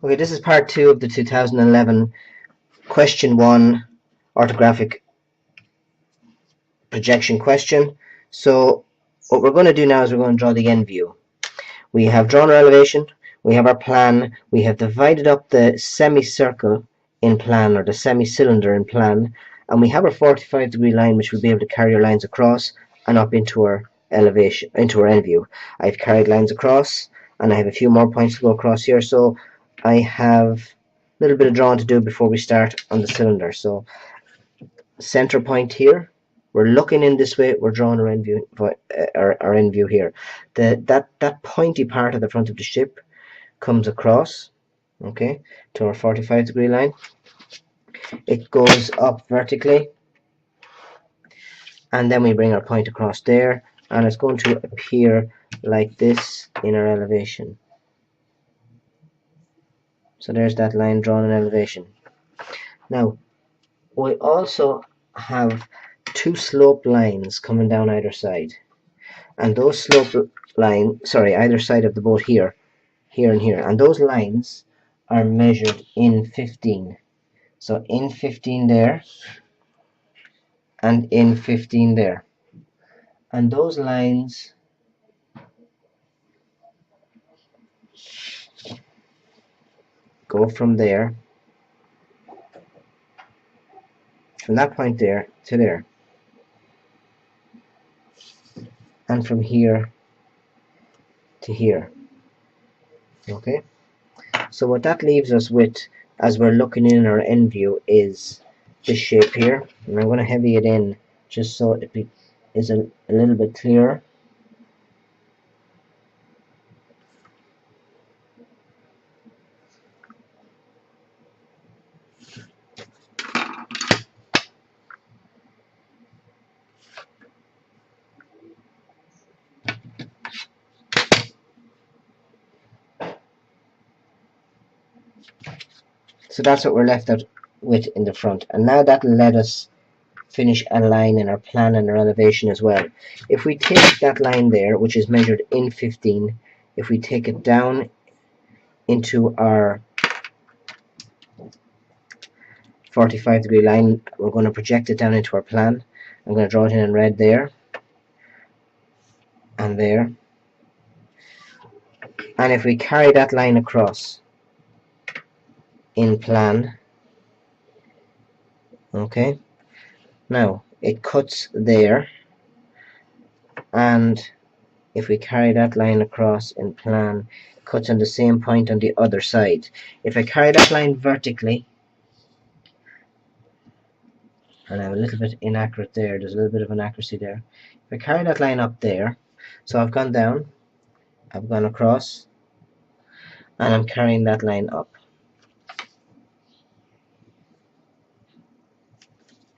Okay, this is part 2 of the 2011 question 1 orthographic projection question. So what we're going to do now is we're going to draw the end view. We have drawn our elevation, we have our plan, we have divided up the semicircle in plan, or the semi-cylinder in plan, and we have our 45-degree line which will be able to carry our lines across and up into our elevation, into our end view. I've carried lines across, and I have a few more points to go across here, so I have a little bit of drawing to do before we start on the cylinder. So center point here, we're looking in this way, we're drawing our end view, our end view here. That pointy part of the front of the ship comes across, okay, to our 45-degree line. It goes up vertically, and then we bring our point across there, and it's going to appear like this in our elevation. So there's that line drawn in elevation. Now we also have two slope lines coming down either side, and those slope lines, either side of the boat here, here and here, and those lines are measured in 15. So in 15 there, and in 15 there, and those lines go from there, from that point there to there, and from here to here. Okay, so what that leaves us with as we're looking in our end view is this shape here, and I'm going to heavy it in just so it is a little bit clearer. So that's what we're left out with in the front, and now that'll let us finish a line in our plan and our elevation as well. If we take that line there, which is measured in 15, if we take it down into our 45-degree line, we're going to project it down into our plan. I'm going to draw it in red there and there, and if we carry that line across in plan, okay, now it cuts there, and if we carry that line across in plan, it cuts on the same point on the other side. If I carry that line vertically, and I'm a little bit inaccurate there, there's a little bit of inaccuracy there. If I carry that line up there, so I've gone down, I've gone across, and I'm carrying that line up.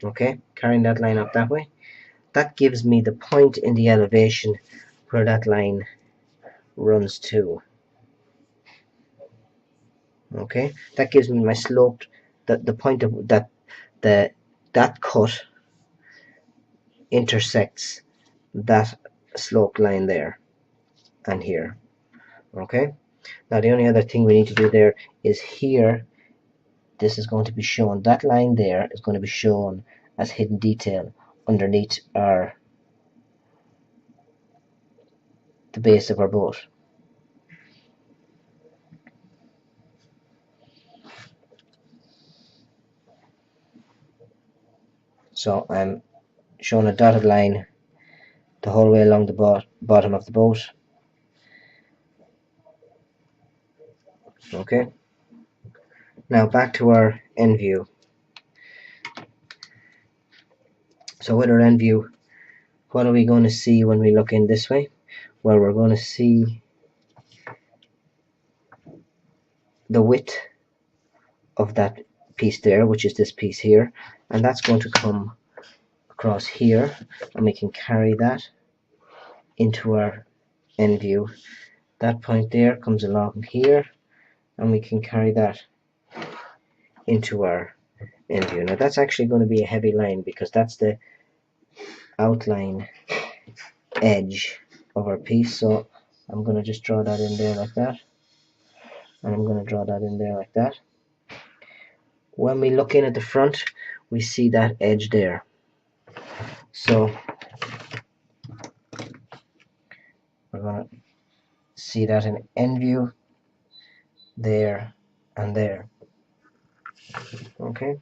Okay, carrying that line up that way. That gives me the point in the elevation where that line runs to. Okay, that gives me my slope, the point of that cut intersects that slope line there and here. Okay, now the only other thing we need to do there is here, this is going to be shown, that line there is going to be shown as hidden detail underneath the base of our boat. So I'm showing a dotted line the whole way along the bottom of the boat. Okay, now back to our end view. So with our end view, what are we going to see when we look in this way? Well, we're going to see the width of that piece there, which is this piece here, and that's going to come across here, and we can carry that into our end view. That point there comes along here, and we can carry that into our end view. Now that's actually going to be a heavy line because that's the outline edge of our piece, so I'm going to just draw that in there like that. and I'm going to draw that in there like that. When we look in at the front, we see that edge there. So we're going to see that in end view, there and there. Okay.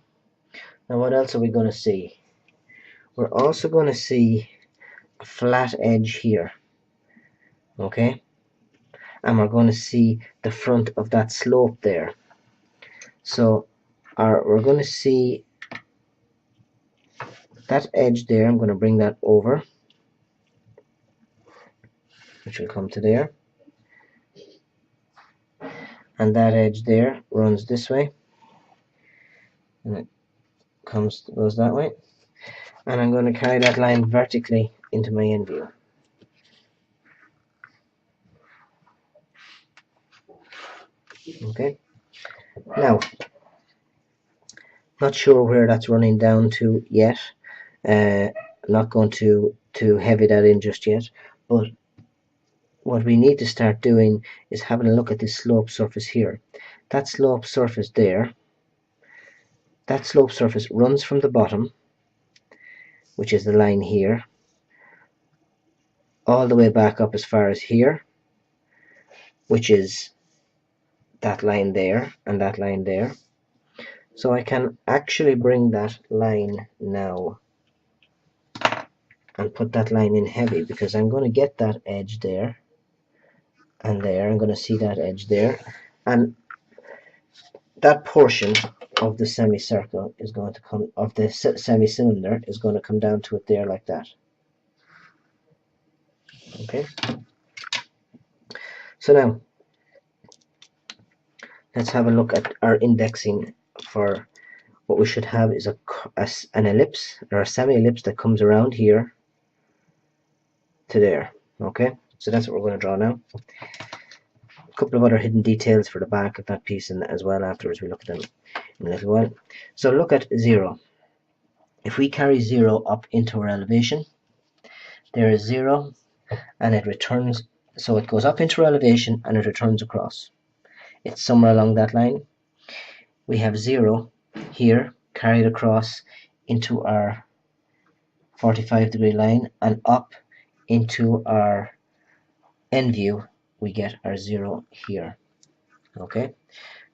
Now what else are we going to see? We're also going to see a flat edge here. Okay. And we're going to see the front of that slope there. So we're going to see that edge there. I'm going to bring that over, which will come to there. And that edge there runs this way, and it goes that way. And I'm going to carry that line vertically into my end view. Okay. Now, not sure where that's running down to yet. Not going to heavy that in just yet, but what we need to start doing is having a look at this slope surface here. That slope surface there, that slope surface runs from the bottom, which is the line here, all the way back up as far as here, which is that line there and that line there. So I can actually bring that line now and put that line in heavy, because I'm going to get that edge there and there. I'm going to see that edge there, and that portion of the semicircle is going to come, of the semi-cylinder is going to come down to it there like that. Okay. So now let's have a look at our indexing. For what we should have is an ellipse or a semi-ellipse that comes around here to there. Okay, so that's what we're going to draw now. A couple of other hidden details for the back of that piece and as well afterwards. We look at them in a little while. So look at 0. If we carry 0 up into our elevation, there is 0 and it returns, so it goes up into our elevation and it returns across. It's somewhere along that line. We have 0 here carried across into our 45-degree line, and up into our end view we get our 0 here. Okay,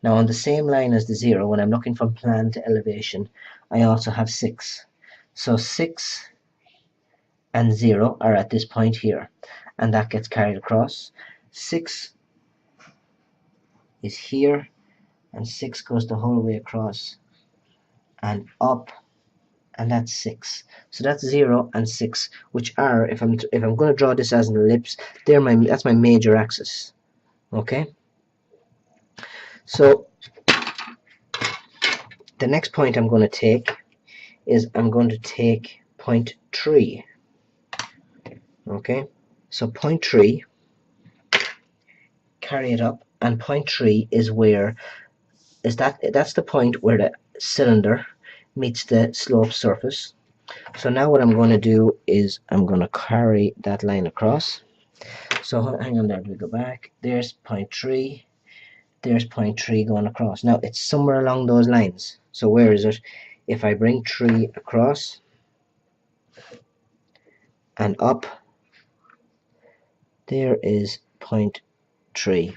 now on the same line as the 0, when I'm looking from plan to elevation, I also have 6. So 6 and 0 are at this point here, and that gets carried across. 6 is here, and 6 goes the whole way across and up, and that's 6. So that's 0 and 6, which are, if I'm going to draw this as an ellipse, that's my major axis. Okay. So the next point I'm going to take is I'm going to take point 3. Okay. So point 3, carry it up, and point 3 is where that's the point where the cylinder meets the slope surface. So now what I'm going to do is I'm going to carry that line across. So hang on there, we go back. There's point 3. There's point 3 going across. Now it's somewhere along those lines. So where is it? If I bring 3 across and up, there is point 3.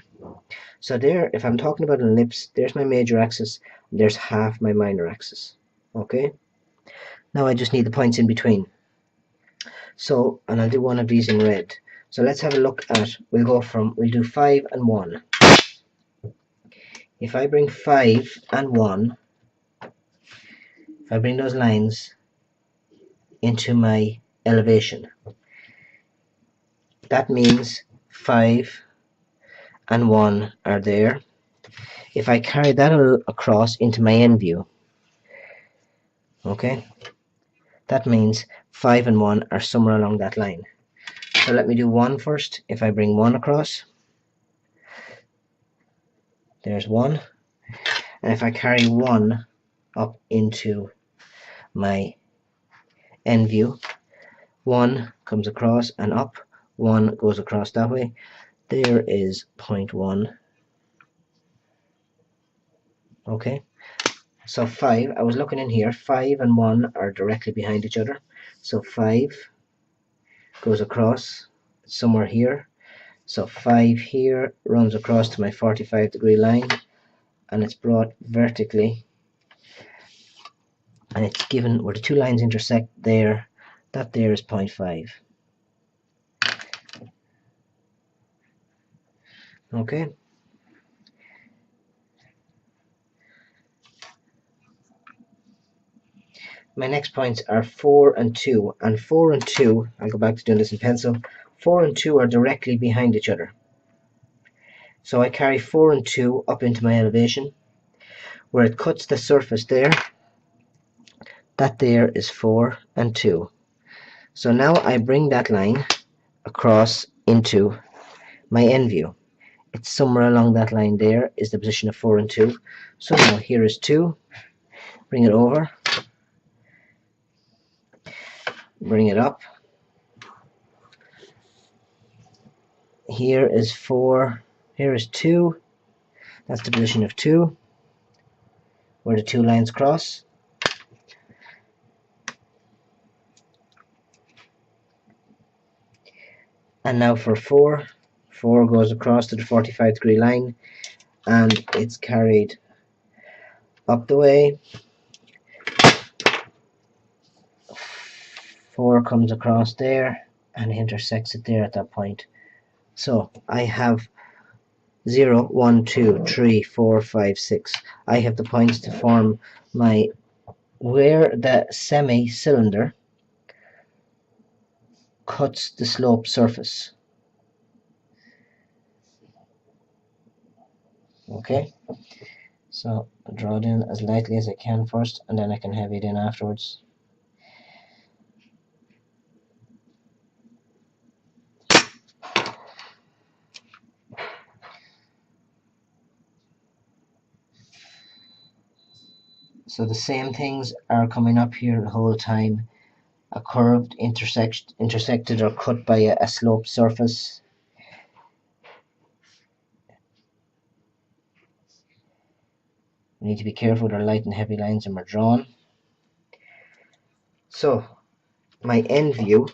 So there, if I'm talking about an ellipse, there's my major axis, there's half my minor axis. Okay. Now I just need the points in between. So, and I'll do one of these in red. So let's have a look at, we'll do 5 and 1. If I bring 5 and 1, if I bring those lines into my elevation, that means 5 and 1 are there. If I carry that across into my end view, okay, that means 5 and 1 are somewhere along that line. So let me do 1 first. If I bring 1 across, there's 1. And if I carry 1 up into my end view, 1 comes across and up, 1 goes across that way. There is point 1. Okay, so 5, I was looking in here, 5 and 1 are directly behind each other. So 5 goes across somewhere here. So 5 here runs across to my 45-degree line, and it's brought vertically, and it's given where the two lines intersect there. That there is 0.5. Okay. My next points are 4 and 2, and 4 and 2, I'll go back to doing this in pencil, 4 and 2 are directly behind each other. So I carry 4 and 2 up into my elevation, where it cuts the surface there. That there is 4 and 2. So now I bring that line across into my end view. It's somewhere along that line there is the position of 4 and 2. So now here is 2, bring it over, bring it up. Here is 4, here is 2, that's the position of 2, where the two lines cross. And now for 4, 4 goes across to the 45-degree line, and it's carried up the way. 4 comes across there and intersects it there at that point. So I have 0, 1, 2, 3, 4, 5, 6. I have the points to form my where the semi-cylinder cuts the slope surface. Okay, so I'll draw it in as lightly as I can first, and then I can heavy it in afterwards. So the same things are coming up here the whole time. A curved intersected or cut by a sloped surface. We need to be careful with our light and heavy lines when we're drawn. So my end view,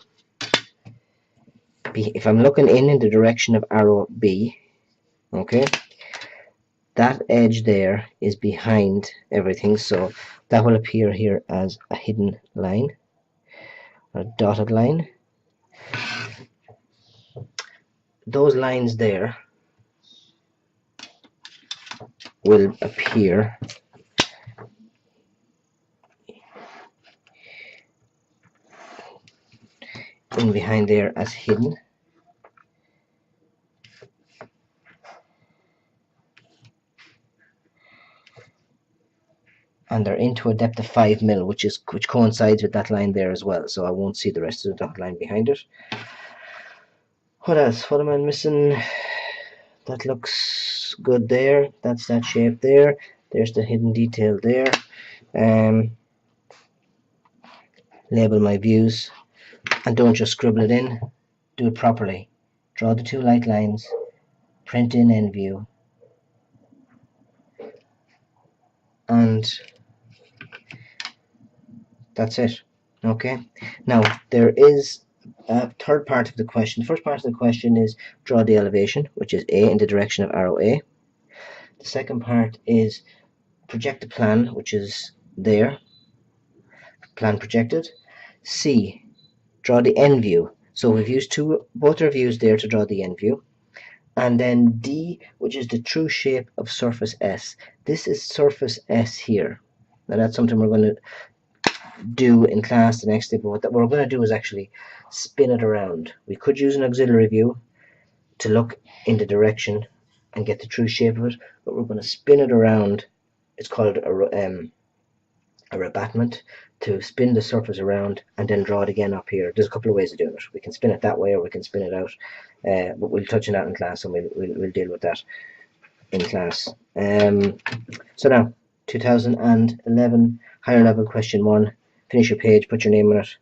if I'm looking in the direction of arrow B, okay, that edge there is behind everything, so that will appear here as a hidden line, a dotted line. Those lines there will appear in behind there as hidden. And they're into a depth of 5 mil, which coincides with that line there as well, so I won't see the rest of the dotted line behind it. What else? What am I missing? That looks good there. That's that shape there. There's the hidden detail there. Label my views, and don't just scribble it in. Do it properly. Draw the two light lines. Print in end view. And that's it. Okay. Now there is a third part of the question. The first part of the question is draw the elevation, which is A in the direction of arrow A. The second part is project the plan, which is there. Plan projected. C, draw the end view. So we've used both our views there to draw the end view. And then D, which is the true shape of surface S. This is surface S here. Now that's something we're going to do in class the next day, but what we're going to do is actually spin it around. We could use an auxiliary view to look in the direction and get the true shape of it, but we're going to spin it around. It's called a rebattement, to spin the surface around and then draw it again up here. There's a couple of ways of doing it. We can spin it that way or we can spin it out, but we'll touch on that in class, and we'll deal with that in class. So now 2011 higher level question 1. Finish your page, put your name on it,